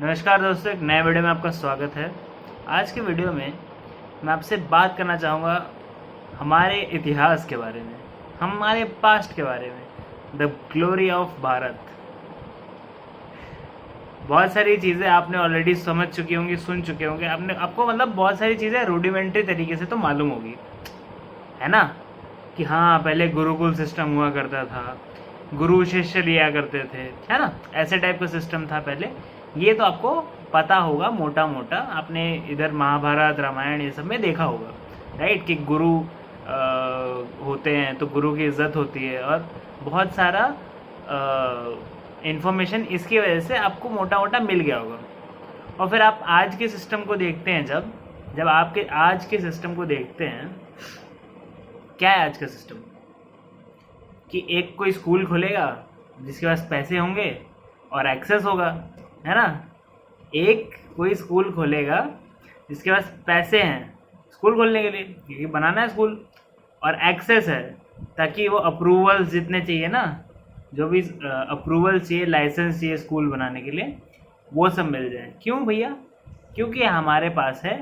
नमस्कार दोस्तों, एक नए वीडियो में आपका स्वागत है। आज के वीडियो में मैं आपसे बात करना चाहूँगा हमारे इतिहास के बारे में, हमारे पास्ट के बारे में, द ग्लोरी ऑफ भारत। बहुत सारी चीज़ें आपने ऑलरेडी समझ चुकी होंगी, सुन चुके होंगे, आपको मतलब बहुत सारी चीज़ें रूडिमेंट्री तरीके से तो मालूम होगी, है ना। कि हाँ, पहले गुरुकुल सिस्टम हुआ करता था, गुरु शिष्य लिया करते थे, है ना। ऐसे टाइप का सिस्टम था पहले। ये तो आपको पता होगा, मोटा मोटा आपने इधर महाभारत रामायण ये सब में देखा होगा, राइट। कि गुरु होते हैं तो गुरु की इज्जत होती है, और बहुत सारा इन्फॉर्मेशन इसकी वजह से आपको मोटा मोटा मिल गया होगा। और फिर आप आज के सिस्टम को देखते हैं, जब आपके आज के सिस्टम को देखते हैं, क्या है आज का सिस्टम? कि एक कोई स्कूल खोलेगा जिसके पास पैसे होंगे और एक्सेस होगा, है ना। एक कोई स्कूल खोलेगा जिसके पास पैसे हैं स्कूल खोलने के लिए, क्योंकि बनाना है स्कूल, और एक्सेस है ताकि वो अप्रूवल्स जितने चाहिए ना, जो भी अप्रूवल चाहिए, लाइसेंस चाहिए स्कूल बनाने के लिए, वो सब मिल जाए। क्यों भैया? क्योंकि हमारे पास है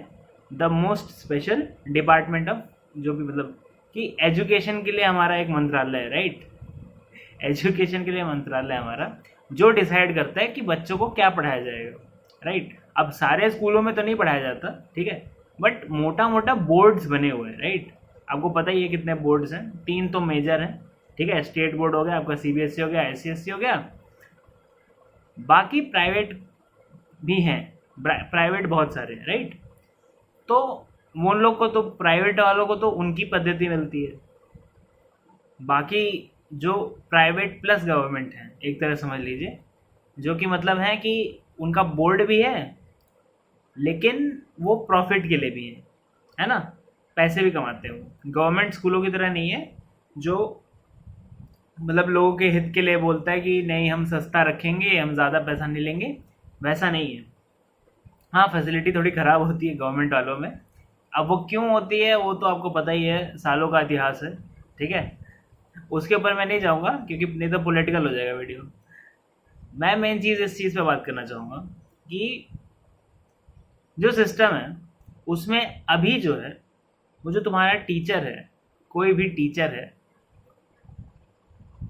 the most special department of, जो भी मतलब कि एजुकेशन के लिए हमारा एक मंत्रालय है, राइट। एजुकेशन के लिए मंत्रालय हमारा जो डिसाइड करता है कि बच्चों को क्या पढ़ाया जाएगा, राइट। अब सारे स्कूलों में तो नहीं पढ़ाया जाता, ठीक है, बट मोटा मोटा बोर्ड्स बने हुए हैं, राइट। आपको पता ही है कितने बोर्ड्स हैं, 3 तो मेजर हैं, ठीक है। स्टेट बोर्ड हो गया आपका, सीबीएसई हो गया, आईसीएसई हो गया, बाकी प्राइवेट भी हैं, प्राइवेट बहुत सारे हैं, राइट। तो उन लोग को तो, प्राइवेट वालों को तो उनकी पद्धति मिलती है, बाकी जो प्राइवेट प्लस गवर्नमेंट है एक तरह समझ लीजिए, जो कि मतलब है कि उनका बोर्ड भी है लेकिन वो प्रॉफिट के लिए भी है ना, पैसे भी कमाते हैं वो। गवर्नमेंट स्कूलों की तरह नहीं है जो मतलब लोगों के हित के लिए बोलता है कि नहीं हम सस्ता रखेंगे, हम ज़्यादा पैसा नहीं लेंगे, वैसा नहीं है। हाँ, फैसिलिटी थोड़ी ख़राब होती है गवर्नमेंट वालों में। अब वो क्यों होती है वो तो आपको पता ही है, सालों का इतिहास है, ठीक है। उसके ऊपर मैं नहीं जाऊँगा क्योंकि नहीं तो पॉलिटिकल हो जाएगा वीडियो। मैं मेन चीज़ इस चीज़ पे बात करना चाहूँगा कि जो सिस्टम है उसमें अभी जो है, वो जो तुम्हारा टीचर है, कोई भी टीचर है,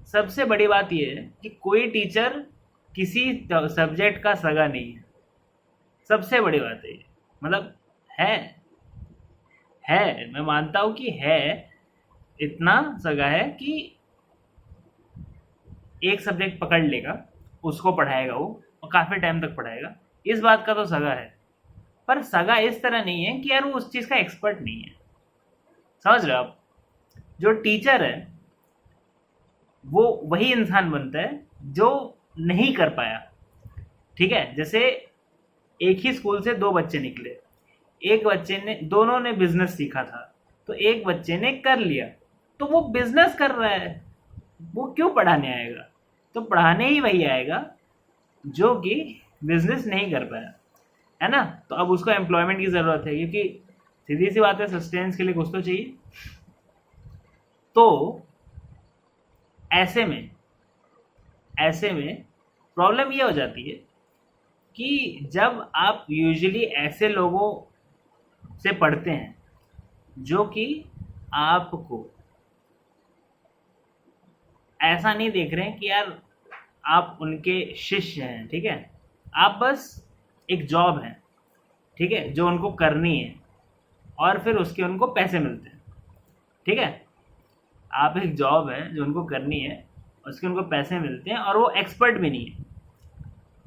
सबसे बड़ी बात ये है कि कोई टीचर किसी सब्जेक्ट का सगा नहीं है। सबसे बड़ी बात है ये, मतलब है, मैं मानता हूँ कि है, इतना सगा है कि एक सब्जेक्ट पकड़ लेगा, उसको पढ़ाएगा वो, और काफ़ी टाइम तक पढ़ाएगा, इस बात का तो सगा है। पर सगा इस तरह नहीं है कि यार वो उस चीज़ का एक्सपर्ट नहीं है, समझ रहे हो आप। जो टीचर है वो वही इंसान बनता है जो नहीं कर पाया, ठीक है। जैसे एक ही स्कूल से 2 बच्चे निकले, एक बच्चे ने, दोनों ने बिजनेस सीखा था, तो एक बच्चे ने कर लिया, तो वो बिजनेस कर रहा है, वो क्यों पढ़ाने आएगा? तो पढ़ाने ही वही आएगा जो कि बिजनेस नहीं कर पाया, है ना। तो अब उसको एम्प्लॉयमेंट की ज़रूरत है, क्योंकि सीधी सी बात है, सस्टेंस के लिए कुछ तो चाहिए। तो ऐसे में प्रॉब्लम ये हो जाती है कि जब आप यूजुअली ऐसे लोगों से पढ़ते हैं जो कि आपको ऐसा नहीं देख रहे हैं कि यार आप उनके शिष्य हैं, ठीक है, आप बस एक जॉब है, ठीक है, जो उनको करनी है, और फिर उसके उनको पैसे मिलते हैं, ठीक है। आप एक जॉब है जो उनको करनी है, उसके उनको पैसे मिलते हैं, और वो एक्सपर्ट भी नहीं है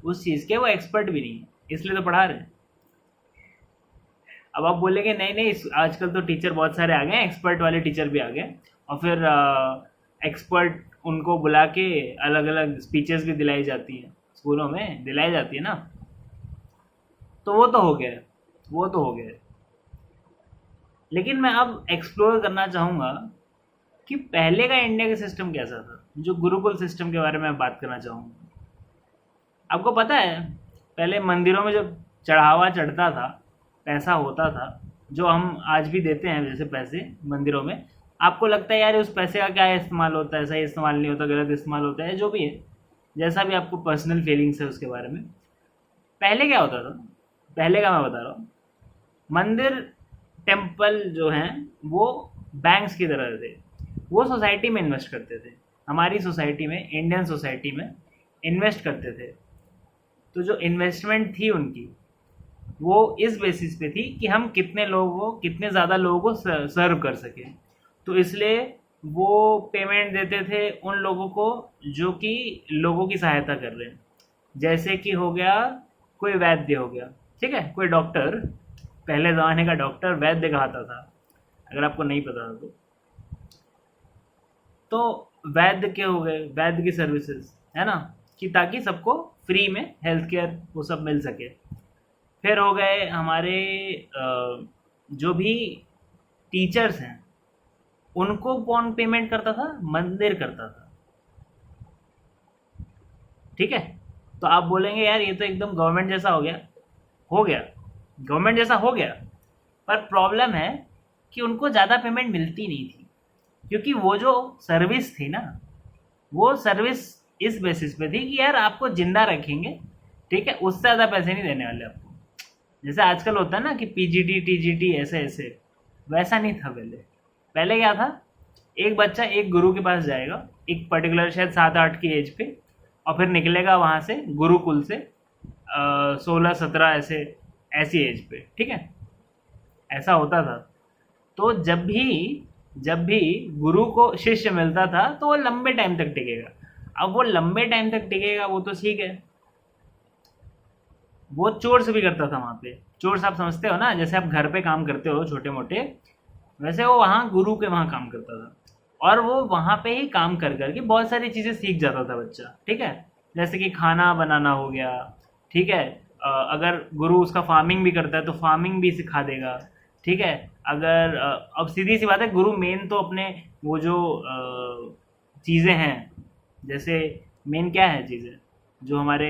उस चीज़ के, वो एक्सपर्ट भी नहीं है, इसलिए तो पढ़ा रहे हैं। अब आप बोलेंगे नहीं नहीं, आजकल तो टीचर बहुत सारे आ गए हैं, एक्सपर्ट वाले टीचर भी आ गए, और फिर एक्सपर्ट उनको बुला के अलग अलग स्पीचेस भी दिलाई जाती हैं, स्कूलों में दिलाई जाती है ना। तो वो तो हो गया, लेकिन मैं अब एक्सप्लोर करना चाहूँगा कि पहले का इंडिया का सिस्टम कैसा था, जो गुरुकुल सिस्टम के बारे में बात करना चाहूँगा। आपको पता है पहले मंदिरों में जब चढ़ावा चढ़ता था, पैसा होता था, जो हम आज भी देते हैं जैसे पैसे मंदिरों में, आपको लगता है यार उस पैसे का क्या इस्तेमाल होता है, सही इस्तेमाल नहीं होता, गलत इस्तेमाल होता है, जो भी है, जैसा भी आपको पर्सनल फीलिंग्स है उसके बारे में। पहले क्या होता था, पहले का मैं बता रहा हूँ, मंदिर टेम्पल जो हैं वो बैंक्स की तरह थे, वो सोसाइटी में इन्वेस्ट करते थे, हमारी सोसाइटी में, इंडियन सोसाइटी में इन्वेस्ट करते थे। तो जो इन्वेस्टमेंट थी उनकी वो इस बेसिस पे थी कि हम कितने लोगों को, कितने ज़्यादा लोगों को सर्व कर सकें। तो इसलिए वो पेमेंट देते थे उन लोगों को जो कि लोगों की सहायता कर रहे हैं। जैसे कि हो गया कोई वैद्य हो गया, ठीक है, कोई डॉक्टर, पहले ज़माने का डॉक्टर वैद्य कहता था, अगर आपको नहीं पता था तो वैद्य के हो गए, वैद्य की सर्विसेज, है ना, कि ताकि सबको फ्री में हेल्थ केयर वो सब मिल सके। फिर हो गए हमारे जो भी टीचर्स हैं उनको कौन पेमेंट करता था, मंदिर करता था, ठीक है। तो आप बोलेंगे यार ये तो एकदम गवर्नमेंट जैसा हो गया, हो गया, गवर्नमेंट जैसा हो गया, पर प्रॉब्लम है कि उनको ज़्यादा पेमेंट मिलती नहीं थी, क्योंकि वो जो सर्विस थी ना, वो सर्विस इस बेसिस पे थी कि यार आपको जिंदा रखेंगे, ठीक है, उससे ज़्यादा पैसे नहीं देने वाले आपको। जैसे आजकल होता है ना कि पीजीटी टीजीटी ऐसे ऐसे, वैसा नहीं था पहले। पहले क्या था, एक बच्चा एक गुरु के पास जाएगा एक पर्टिकुलर शायद 7-8 की एज पे, और फिर निकलेगा वहाँ से गुरुकुल से 16-17 ऐसे ऐसी एज पे, ठीक है, ऐसा होता था। तो जब भी गुरु को शिष्य मिलता था तो वो लंबे टाइम तक टिकेगा। अब वो लंबे टाइम तक टिकेगा वो तो ठीक है, वो चोर से भी करता था वहाँ पे। चोर आप समझते हो ना, जैसे आप घर पे काम करते हो छोटे मोटे, वैसे वो वहाँ गुरु के वहाँ काम करता था, और वो वहाँ पे ही काम कर करके बहुत सारी चीज़ें सीख जाता था बच्चा, ठीक है। जैसे कि खाना बनाना हो गया, ठीक है, अगर गुरु उसका फार्मिंग भी करता है तो फार्मिंग भी सिखा देगा, ठीक है। अगर अब सीधी सी बात है, गुरु मेन तो अपने वो जो चीज़ें हैं, जैसे मेन क्या है चीज़ें जो हमारे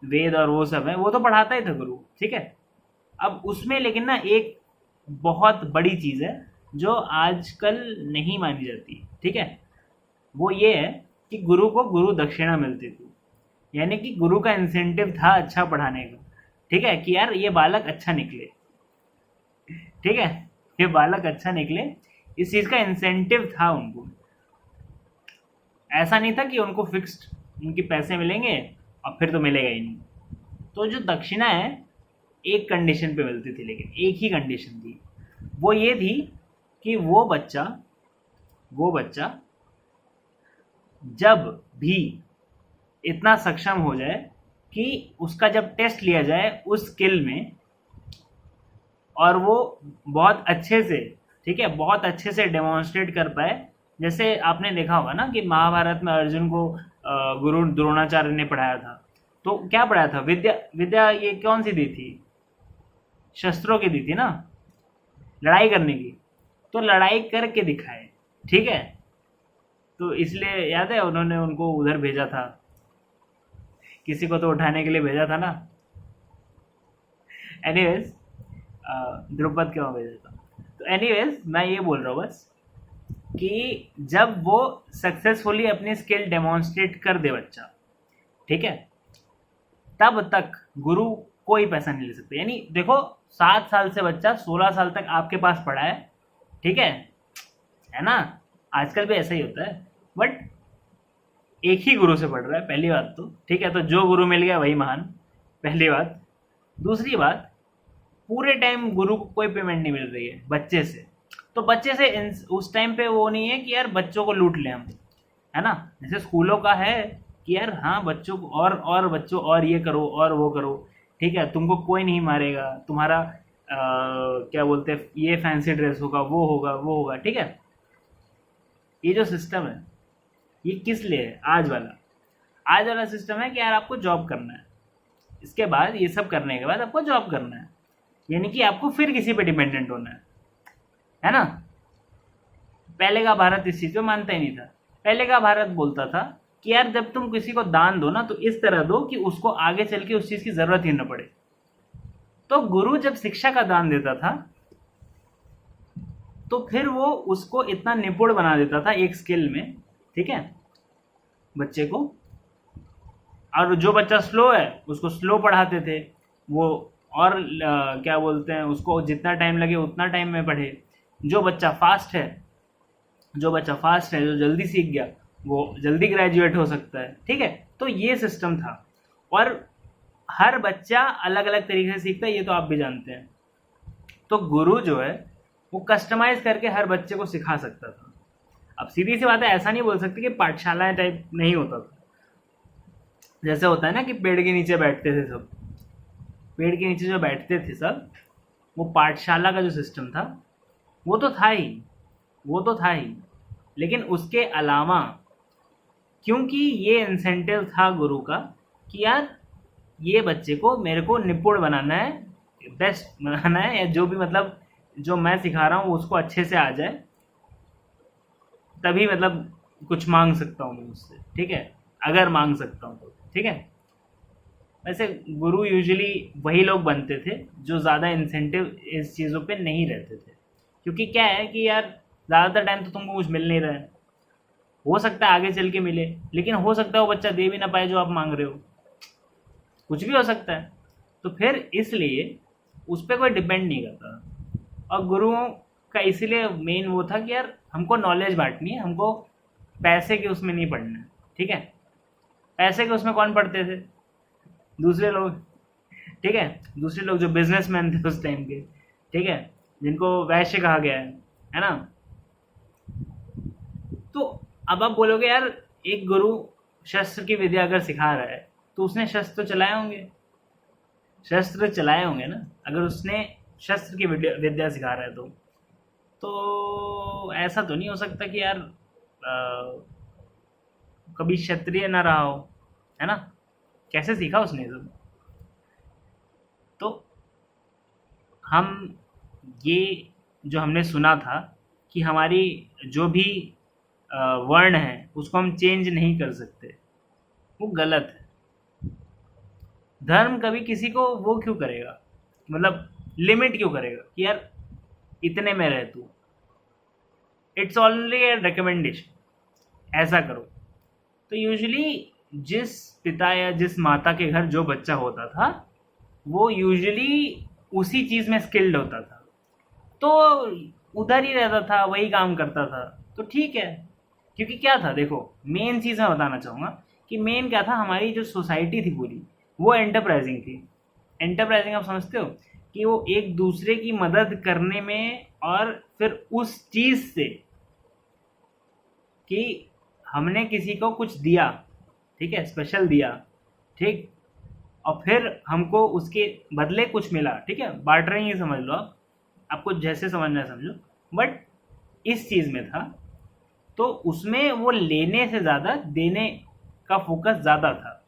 वेद और वो सब है, वो तो पढ़ाता ही था गुरु, ठीक है। अब उसमें लेकिन ना एक बहुत बड़ी चीज़ है जो आजकल नहीं मानी जाती, ठीक है, वो ये है कि गुरु को गुरु दक्षिणा मिलती थी, यानी कि गुरु का इंसेंटिव था अच्छा पढ़ाने का, ठीक है, कि यार ये बालक अच्छा निकले, ठीक है, ये बालक अच्छा निकले, इस चीज़ का इंसेंटिव था उनको। ऐसा नहीं था कि उनको फिक्स्ड उनके पैसे मिलेंगे और फिर तो मिलेगा ही नहीं। तो जो दक्षिणा है एक कंडीशन पे मिलती थी, लेकिन एक ही कंडीशन थी, वो ये थी कि वो बच्चा जब भी इतना सक्षम हो जाए कि उसका जब टेस्ट लिया जाए उस स्किल में, और वो बहुत अच्छे से, ठीक है, बहुत अच्छे से डेमोन्स्ट्रेट कर पाए। जैसे आपने देखा होगा ना कि महाभारत में अर्जुन को गुरु द्रोणाचार्य ने पढ़ाया था, तो क्या पढ़ाया था, विद्या, विद्या ये कौन सी दी थी, शस्त्रों की दी थी ना, लड़ाई करने की, तो लड़ाई करके दिखाए, ठीक है। तो इसलिए याद है उन्होंने उनको उधर भेजा था, किसी को तो उठाने के लिए भेजा था ना। एनीवेज, द्रुपद क्यों भेजा था, तो एनीवेज मैं ये बोल रहा हूँ बस कि जब वो सक्सेसफुली अपनी स्किल डेमोन्स्ट्रेट कर दे बच्चा, ठीक है, तब तक गुरु कोई पैसा नहीं ले सकते। यानी देखो 7 साल से बच्चा 16 साल तक आपके पास पढ़ा है, ठीक है ना, आजकल भी ऐसा ही होता है, बट एक ही गुरु से पढ़ रहा है, पहली बात तो, ठीक है, तो जो गुरु मिल गया वही महान, पहली बात। दूसरी बात, पूरे टाइम गुरु को कोई पेमेंट नहीं मिल रही है बच्चे से, तो बच्चे से उस टाइम पे वो नहीं है कि यार बच्चों को लूट लें हम, है ना, जैसे स्कूलों का है कि यार हाँ बच्चों को और बच्चों और ये करो और वो करो, ठीक है, तुमको कोई नहीं मारेगा, तुम्हारा क्या बोलते हैं, ये फैंसी ड्रेस होगा, वो होगा, वो होगा, ठीक है। ये जो सिस्टम है ये किस लिए है, आज वाला सिस्टम है कि यार आपको जॉब करना है, इसके बाद ये सब करने के बाद आपको जॉब करना है, यानी कि आपको फिर किसी पे डिपेंडेंट होना है ना। पहले का भारत इस चीज़ को मानता ही नहीं था। पहले का भारत बोलता था कि यार जब तुम किसी को दान दो ना तो इस तरह दो कि उसको आगे चल के उस चीज़ की ज़रूरत ही न पड़े। तो गुरु जब शिक्षा का दान देता था तो फिर वो उसको इतना निपुण बना देता था एक स्किल में, ठीक है, बच्चे को, और जो बच्चा स्लो है उसको स्लो पढ़ाते थे वो, और क्या बोलते हैं उसको, जितना टाइम लगे उतना टाइम में पढ़े। जो बच्चा फास्ट है, जो जल्दी सीख गया वो जल्दी ग्रेजुएट हो सकता है। ठीक है, तो ये सिस्टम था। और हर बच्चा अलग अलग तरीके से सीखता है, ये तो आप भी जानते हैं। तो गुरु जो है वो कस्टमाइज करके हर बच्चे को सिखा सकता था। अब सीधी सी बात है, ऐसा नहीं बोल सकते कि पाठशालाएं टाइप नहीं होता था। जैसे होता है ना कि पेड़ के नीचे बैठते थे सब, पेड़ के नीचे जो बैठते थे सब, वो पाठशाला का जो सिस्टम था वो तो था ही, वो तो था ही। लेकिन उसके अलावा, क्योंकि ये इंसेंटिव था गुरु का कि यार ये बच्चे को मेरे को निपुण बनाना है, बेस्ट बनाना है, या जो भी मतलब जो मैं सिखा रहा हूँ उसको अच्छे से आ जाए, तभी मतलब कुछ मांग सकता हूँ मैं उससे। ठीक है, अगर मांग सकता हूँ तो। ठीक है, वैसे गुरु यूजुअली वही लोग बनते थे जो ज़्यादा इंसेंटिव इस चीज़ों पे नहीं रहते थे। क्योंकि क्या है कि यार ज़्यादातर टाइम तो तुमको कुछ मिल नहीं रहा है, हो सकता है आगे चल के मिले, लेकिन हो सकता है वो बच्चा दे भी ना पाए जो आप मांग रहे हो, कुछ भी हो सकता है। तो फिर इसलिए उस पर कोई डिपेंड नहीं करता। और गुरुओं का इसीलिए मेन वो था कि यार हमको नॉलेज बांटनी है, हमको पैसे के उसमें नहीं पढ़ना है। ठीक है, पैसे के उसमें कौन पढ़ते थे? दूसरे लोग। ठीक है, दूसरे लोग जो बिजनेसमैन थे उस टाइम के। ठीक है, जिनको वैश्य कहा गया है ना। तो अब आप बोलोगे यार एक गुरु शस्त्र की विद्या अगर सिखा रहा है तो उसने शस्त्र चलाए होंगे, शस्त्र चलाए होंगे ना, अगर उसने शस्त्र की विद्या सिखा रहा है तो ऐसा तो नहीं हो सकता कि यार कभी क्षत्रिय ना रहा हो, है ना। कैसे सीखा उसने सब? तो हम ये जो हमने सुना था कि हमारी जो भी वर्ण है उसको हम चेंज नहीं कर सकते, वो गलत है। धर्म कभी किसी को वो क्यों करेगा, मतलब लिमिट क्यों करेगा कि यार इतने में रह तू? इट्स ओनली ए रिकमेंडेशन, ऐसा करो। तो यूजुअली जिस पिता या जिस माता के घर जो बच्चा होता था वो यूजुअली उसी चीज़ में स्किल्ड होता था, तो उधर ही रहता था, वही काम करता था, तो ठीक है। क्योंकि क्या था, देखो मेन चीज़ मैं बताना चाहूँगा कि मेन क्या था, हमारी जो सोसाइटी थी पूरी वो एंटरप्राइजिंग थी। एंटरप्राइजिंग आप समझते हो कि वो एक दूसरे की मदद करने में, और फिर उस चीज़ से कि हमने किसी को कुछ दिया, ठीक है, स्पेशल दिया, ठीक, और फिर हमको उसके बदले कुछ मिला। ठीक है, बार्टरिंग ही समझ लो आप, आपको जैसे समझना है समझो। बट इस चीज़ में था तो उसमें वो लेने से ज़्यादा देने का फोकस ज़्यादा था।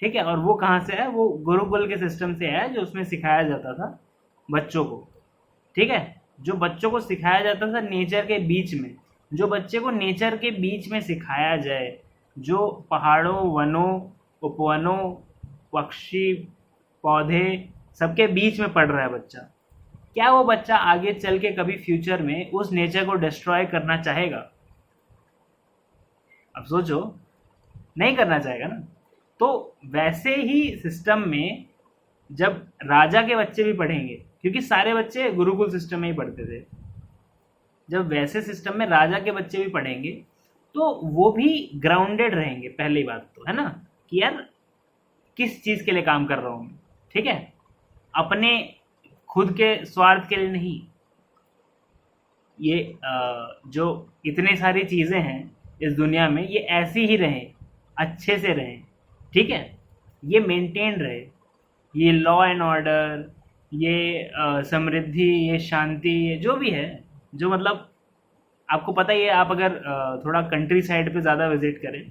ठीक है, और वो कहाँ से है? वो गुरुकुल के सिस्टम से है, जो उसमें सिखाया जाता था बच्चों को। ठीक है, जो बच्चों को सिखाया जाता था नेचर के बीच में, जो बच्चे को नेचर के बीच में सिखाया जाए, जो पहाड़ों, वनों, उपवनों, पक्षी, पौधे, सबके बीच में पढ़ रहा है बच्चा, क्या वो बच्चा आगे चल के कभी फ्यूचर में उस नेचर को डिस्ट्रॉय करना चाहेगा? अब सोचो, नहीं करना चाहेगा ना। तो वैसे ही सिस्टम में जब राजा के बच्चे भी पढ़ेंगे, क्योंकि सारे बच्चे गुरुकुल सिस्टम में ही पढ़ते थे, जब वैसे सिस्टम में राजा के बच्चे भी पढ़ेंगे तो वो भी ग्राउंडेड रहेंगे। पहली बात तो है ना कि यार किस चीज़ के लिए काम कर रहा हूँ मैं, ठीक है, अपने खुद के स्वार्थ के लिए नहीं। ये जो इतने सारी चीज़ें हैं इस दुनिया में, ये ऐसी ही रहें, अच्छे से रहें, ठीक है, ये मेंटेन रहे, ये लॉ एंड ऑर्डर, ये समृद्धि, ये शांति, ये जो भी है, जो मतलब आपको पता ही है। आप अगर थोड़ा कंट्री साइड पे ज़्यादा विजिट करें,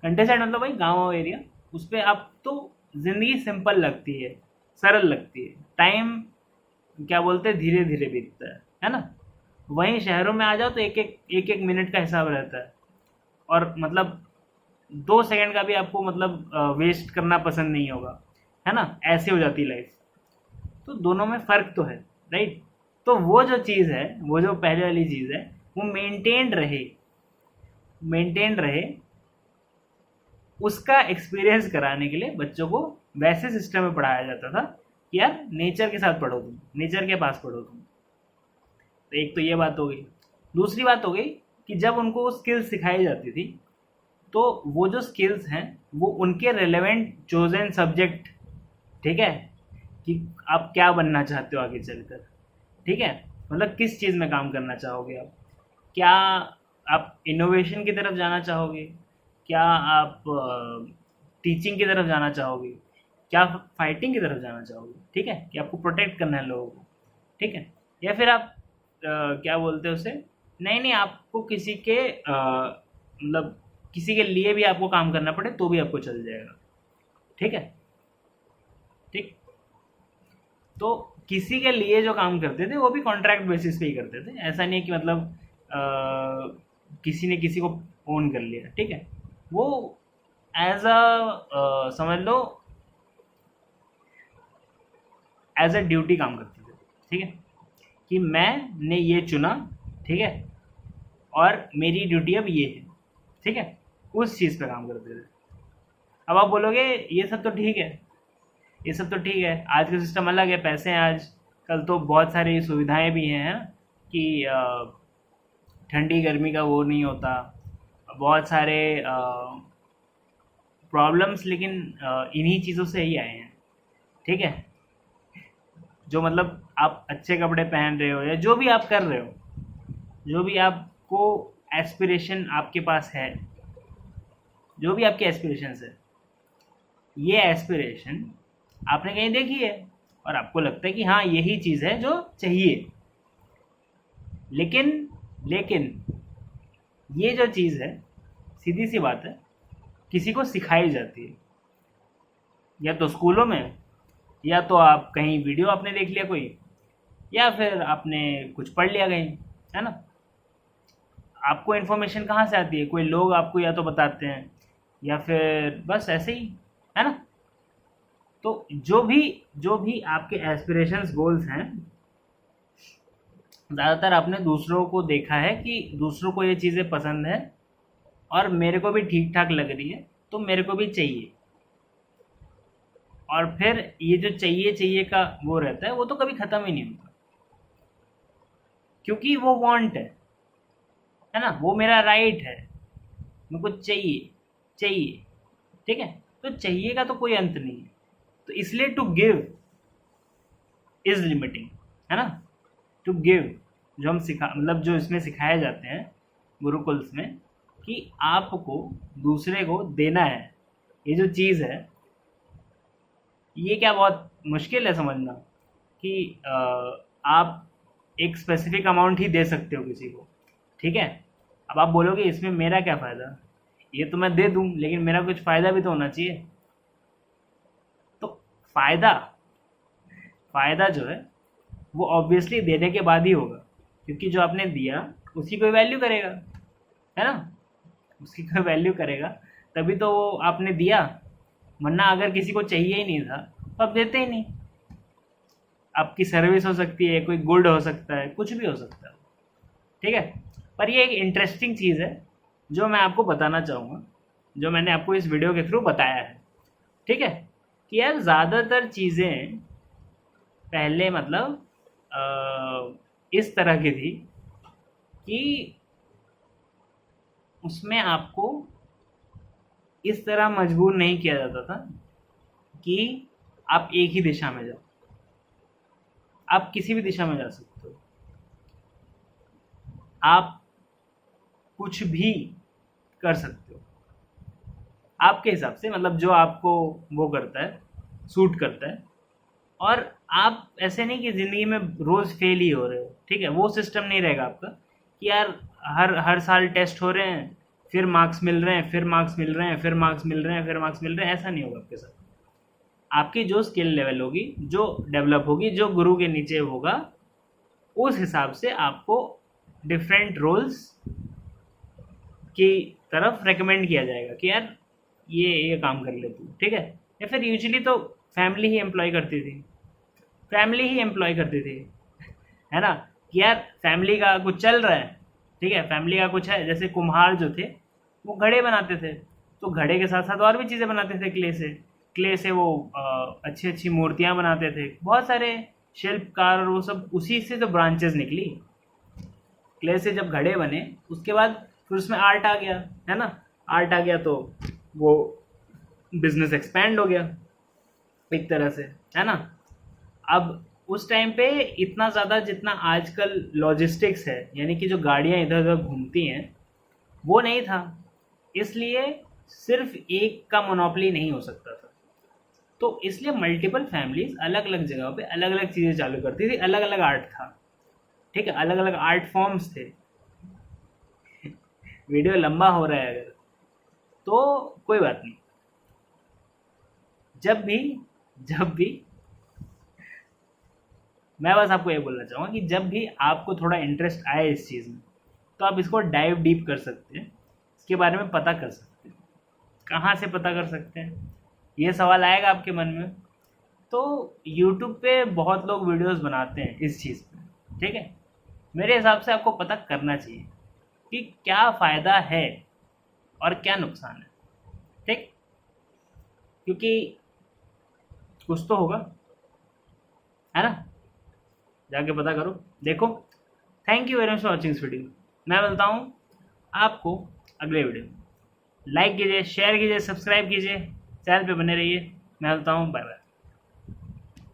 कंट्री साइड मतलब भाई गाँव एरिया, उस पर आप तो ज़िंदगी सिंपल लगती है, सरल लगती है, टाइम क्या बोलते हैं धीरे धीरे बीतता है ना। वहीं शहरों में आ जाओ तो एक एक मिनट का हिसाब रहता है, और मतलब 2 सेकंड का भी आपको मतलब वेस्ट करना पसंद नहीं होगा, है ना, ऐसे हो जाती लाइफ। तो दोनों में फ़र्क तो है, राइट। तो वो जो चीज़ है, वो जो पहले वाली चीज़ है, वो मेंटेन रहे, मेंटेन रहे, उसका एक्सपीरियंस कराने के लिए बच्चों को वैसे सिस्टम में पढ़ाया जाता था कि यार नेचर के साथ पढ़ो, तुम नेचर के पास पढ़ो तुम। तो एक तो ये बात हो गई। दूसरी बात हो गई कि जब उनको वो स्किल्स सिखाई जाती थी तो वो जो स्किल्स हैं वो उनके रेलेवेंट चोजन सब्जेक्ट, ठीक है, कि आप क्या बनना चाहते हो आगे चलकर, ठीक है, मतलब किस चीज़ में काम करना चाहोगे आप, क्या आप इनोवेशन की तरफ जाना चाहोगे, क्या आप टीचिंग की तरफ जाना चाहोगे, क्या फाइटिंग की तरफ जाना चाहोगे, ठीक है, कि आपको प्रोटेक्ट करना है लोगों को, ठीक है, या फिर आप क्या बोलते हैं उसे, नहीं नहीं आपको किसी के मतलब किसी के लिए भी आपको काम करना पड़े तो भी आपको चल जाएगा, ठीक है, ठीक। तो किसी के लिए जो काम करते थे वो भी कॉन्ट्रैक्ट बेसिस पे ही करते थे, ऐसा नहीं कि मतलब किसी ने किसी को ओन कर लिया, ठीक है, वो एज अ समझ लो एज अ ड्यूटी काम करते थे, ठीक है, कि मैंने ये चुना, ठीक है, और मेरी ड्यूटी अब ये है, ठीक है, उस चीज़ पे काम करते थे। अब आप बोलोगे ये सब तो ठीक है, ये सब तो ठीक है, आज का सिस्टम अलग है, पैसे हैं आज कल, तो बहुत सारी सुविधाएं भी हैं कि ठंडी गर्मी का वो नहीं होता, बहुत सारे प्रॉब्लम्स, लेकिन इन्हीं चीज़ों से ही आए हैं, ठीक है, जो मतलब आप अच्छे कपड़े पहन रहे हो या जो भी आप कर रहे हो, जो भी आपको एस्पिरेशन आपके पास है, जो भी आपके एस्पिरेशंस है, ये एस्पिरेशन आपने कहीं देखी है और आपको लगता है कि हाँ यही चीज़ है जो चाहिए, लेकिन लेकिन ये जो चीज़ है सीधी सी बात है किसी को सिखाई जाती है, या तो स्कूलों में, या तो आप कहीं वीडियो आपने देख लिया कोई, या फिर आपने कुछ पढ़ लिया कहीं, है ना। आपको इन्फॉर्मेशन कहाँ से आती है, कोई लोग आपको या तो बताते हैं या फिर बस ऐसे ही, है ना। तो जो भी आपके एस्पिरेशंस गोल्स हैं, ज़्यादातर आपने दूसरों को देखा है कि दूसरों को ये चीज़ें पसंद है और मेरे को भी ठीक ठाक लग रही है तो मेरे को भी चाहिए, और फिर ये जो चाहिए चाहिए का वो रहता है वो तो कभी ख़त्म ही नहीं होता, क्योंकि वो वांट है ना, वो मेरा राइट है, मेरे को चाहिए चाहिए, ठीक है, तो चाहिए का तो कोई अंत नहीं है, तो इसलिए टू गिव इज लिमिटिंग, है ना। टू गिव जो हम सिखा मतलब जो इसमें सिखाए जाते हैं गुरुकुल्स में कि आपको दूसरे को देना है, ये जो चीज़ है ये क्या बहुत मुश्किल है समझना कि आप एक स्पेसिफिक अमाउंट ही दे सकते हो किसी को, ठीक है। अब आप बोलोगे इसमें मेरा क्या फ़ायदा, ये तो मैं दे दूं लेकिन मेरा कुछ फ़ायदा भी तो होना चाहिए। तो फ़ायदा जो है वो ऑब्वियसली देने के बाद ही होगा, क्योंकि जो आपने दिया उसकी कोई वैल्यू करेगा, है ना, उसकी कोई वैल्यू करेगा तभी तो वो आपने दिया, वरना अगर किसी को चाहिए ही नहीं था तो आप देते ही नहीं। आपकी सर्विस हो सकती है, कोई गुड हो सकता है, कुछ भी हो सकता है, ठीक है। पर ये एक इंटरेस्टिंग चीज़ है जो मैं आपको बताना चाहूँगा, जो मैंने आपको इस वीडियो के थ्रू बताया है, ठीक है, कि यार ज़्यादातर चीज़ें पहले मतलब इस तरह की थी कि उसमें आपको इस तरह मजबूर नहीं किया जाता था कि आप एक ही दिशा में जाओ, आप किसी भी दिशा में जा सकते हो, आप कुछ भी कर सकते हो आपके हिसाब से, मतलब जो आपको वो करता है, सूट करता है। और आप ऐसे नहीं कि ज़िंदगी में रोज़ फेल ही हो रहे हो, ठीक है, वो सिस्टम नहीं रहेगा आपका कि यार हर साल टेस्ट हो रहे हैं, फिर मार्क्स मिल रहे हैं, फिर मार्क्स मिल रहे हैं, फिर मार्क्स मिल रहे हैं, फिर मार्क्स मिल रहे हैं, ऐसा नहीं होगा आपके साथ। आपकी जो स्किल लेवल होगी, जो डेवलप होगी, जो गुरु के नीचे होगा, उस हिसाब से आपको डिफरेंट रोल्स की तरफ रेकमेंड किया जाएगा कि यार ये काम कर ले तू, ठीक है। या फिर यूजुअली तो फैमिली ही एम्प्लॉय करती थी, है ना, कि यार फैमिली का कुछ चल रहा है, ठीक है, फैमिली का कुछ है, जैसे कुम्हार जो थे वो घड़े बनाते थे, तो घड़े के साथ साथ और भी चीज़ें बनाते थे क्ले से वो अच्छी अच्छी मूर्तियाँ बनाते थे। बहुत सारे शिल्पकार और वो सब उसी से तो ब्रांचेस निकली। क्ले से जब घड़े बने उसके बाद फिर उसमें आर्ट आ गया, है ना। आर्ट आ गया तो वो बिजनेस एक्सपैंड हो गया एक तरह से, है ना। अब उस टाइम पे इतना ज़्यादा जितना आजकल लॉजिस्टिक्स है, यानी कि जो गाड़ियाँ इधर उधर घूमती हैं, वो नहीं था। इसलिए सिर्फ एक का मोनोपोली नहीं हो सकता था। तो इसलिए मल्टीपल फैमिलीज अलग अलग जगहों पे अलग अलग चीज़ें चालू करती थी, अलग अलग आर्ट था, ठीक है, अलग अलग आर्ट फॉर्म्स थे। वीडियो लंबा हो रहा है अगर तो कोई बात नहीं। जब भी मैं बस आपको ये बोलना चाहूँगा कि जब भी आपको थोड़ा इंटरेस्ट आए इस चीज़ में, तो आप इसको डाइव डीप कर सकते हैं, इसके बारे में पता कर सकते हैं। कहाँ से पता कर सकते हैं, ये सवाल आएगा आपके मन में। तो यूट्यूब पे बहुत लोग वीडियोस बनाते हैं इस चीज़ पे, ठीक है। मेरे हिसाब से आपको पता करना चाहिए कि क्या फ़ायदा है और क्या नुकसान है, ठीक। क्योंकि कुछ तो होगा, है ना। जाके पता करो, देखो। Thank you very much for watching this video. मैं मिलता हूँ आपको अगले वीडियो में। लाइक कीजिए, शेयर कीजिए, सब्सक्राइब कीजिए, चैनल पे बने रहिए। मैं मिलता हूँ, बाय बाय।